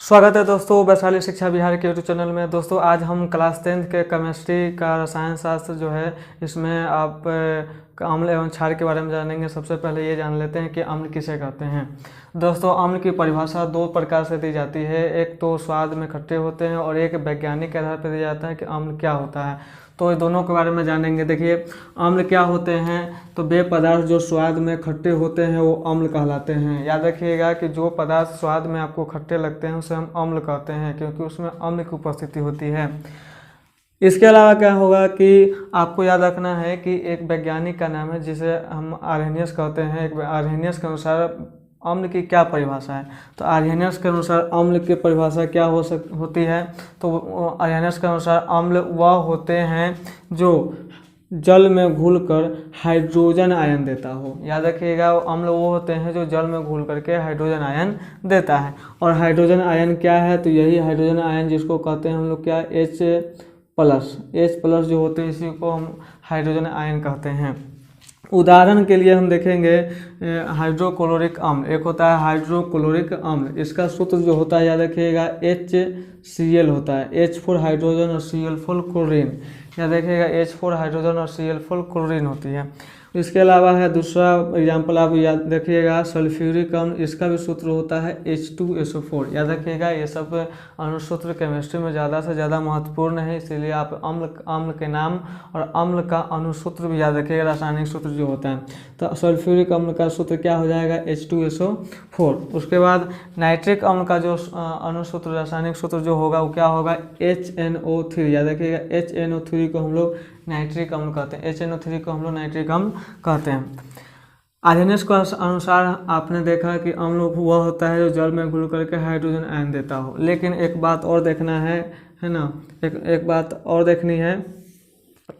स्वागत है दोस्तों वैशाली शिक्षा बिहार के यूट्यूब चैनल में। दोस्तों आज हम क्लास 10th के केमिस्ट्री का रसायन शास्त्र जो है इसमें आप अम्ल एवं क्षार के बारे में जानेंगे। सबसे पहले ये जान लेते हैं कि अम्ल किसे कहते हैं। दोस्तों अम्ल की परिभाषा दो प्रकार से दी जाती है, एक तो स्वाद में खट्टे होते हैं और एक वैज्ञानिक के आधार पर दिया जाता है कि अम्ल क्या होता है। तो ये दोनों के बारे में जानेंगे। देखिए अम्ल क्या होते हैं, तो वे पदार्थ जो स्वाद में खट्टे होते हैं वो अम्ल कहलाते हैं। याद रखिएगा कि जो पदार्थ स्वाद में आपको खट्टे लगते हैं उसे हम अम्ल कहते हैं, क्योंकि उसमें अम्ल की उपस्थिति होती है। इसके अलावा क्या होगा कि आपको याद रखना है कि एक वैज्ञानिक का नाम है जिसे हम आर्हेनियस कहते हैं। एक आर्हेनियस के अनुसार अम्ल की क्या परिभाषा है, तो आर्हेनियस के अनुसार अम्ल की परिभाषा क्या होती है, तो आर्हेनियस के अनुसार अम्ल वह होते हैं जो जल में घुलकर हाइड्रोजन आयन देता हो। याद रखिएगा अम्ल वो होते हैं जो जल में घुल करके हाइड्रोजन आयन देता है। और हाइड्रोजन आयन क्या है, तो यही हाइड्रोजन आयन जिसको कहते हैं हम लोग क्या H+ जो होते हैं इसी को हम हाइड्रोजन आयन कहते हैं। उदाहरण के लिए हम देखेंगे हाइड्रोक्लोरिक अम्ल, एक होता है हाइड्रोक्लोरिक अम्ल, इसका सूत्र जो होता है याद रखिएगा HCl होता है, H4 हाइड्रोजन और Cl4 क्लोरीन। याद रखिएगा H4 हाइड्रोजन और Cl4 क्लोरीन होती है। इसके अलावा है दूसरा एग्जाम्पल आप याद रखिएगा सल्फ्यूरिक अम्ल, इसका भी सूत्र होता है H2SO4। याद रखिएगा ये सब अणुसूत्र केमिस्ट्री में ज़्यादा से ज़्यादा महत्वपूर्ण है, इसीलिए आप अम्ल के नाम और अम्ल का अणुसूत्र भी याद रखिएगा, रासायनिक सूत्र जो होता है। तो सल्फ्यूरिक अम्ल का सूत्र क्या हो जाएगा H2SO4। उसके बाद नाइट्रिक अम्ल का जो अणुसूत्र रासायनिक सूत्र जो होगा वो क्या होगा HNO3। याद रखिएगा HNO3 को हम लोग नाइट्रिक अम्ल कहते हैं, HNO3 को हम लोग नाइट्रिक अम्ल कहते हैं। आर्हेनियस के अनुसार आपने देखा कि अम्ल वह होता है जो जल में घुल करके हाइड्रोजन आयन देता हो। लेकिन एक बात और देखना है ना, एक बात और देखनी है,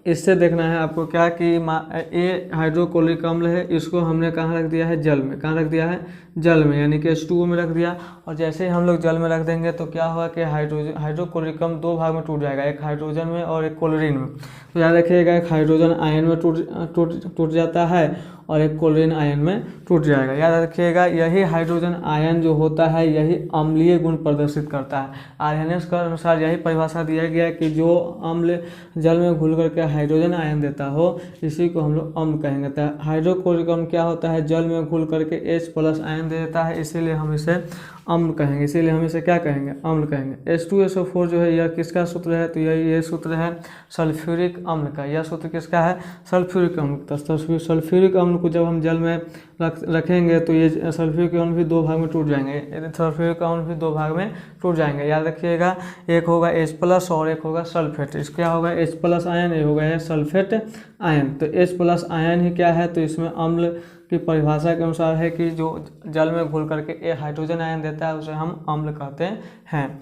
इससे देखना है आपको क्या कि ये हाइड्रोक्लोरिक अम्ल है, इसको हमने कहाँ रख दिया है, जल में। कहाँ रख दिया है, जल में, यानी कि H2O में रख दिया। और जैसे ही हम लोग जल में रख देंगे तो क्या होगा कि हाइड्रोक्लोरिक अम्ल दो भाग में टूट जाएगा, एक हाइड्रोजन में और एक क्लोरीन में। तो याद रखिएगा एक हाइड्रोजन आयन में टूट जाता है और एक क्लोरीन आयन में टूट जाएगा। याद रखिएगा यही हाइड्रोजन आयन जो होता है यही अम्लीय गुण प्रदर्शित करता है। आर्हेनियस के अनुसार यही परिभाषा दिया गया है कि जो अम्ल जल में घुल करके हाइड्रोजन आयन देता हो इसी को हम लोग अम्ल कहेंगे। तो हाइड्रोक्लोरिक अम्ल क्या होता है, जल में घुल करके H+ आयन दे देता है, इसीलिए हम इसे अम्ल कहेंगे। इसीलिए हम इसे क्या कहेंगे, अम्ल कहेंगे। H2SO4 जो है यह किसका सूत्र है, तो ये सूत्र है सल्फ्यूरिक अम्ल का। यह सूत्र किसका है, सल्फ्यूरिक अम्ल। तो सल्फ्यूरिक अम्ल को जब हम जल में रखेंगे तो ये सल्फ्यूरिक अम्ल भी दो भाग में टूट जाएंगे, सल्फ्यूरिक अम्ल भी दो भाग में टूट जाएंगे। याद रखिएगा एक होगा H+ और एक होगा सल्फेट। इस क्या होगा H+ आयन, ये होगा है सल्फेट आयन। तो H+ आयन ही क्या है, तो इसमें अम्ल की परिभाषा के अनुसार है कि जो जल में घुल करके हाइड्रोजन आयन देता है उसे हम अम्ल कहते हैं।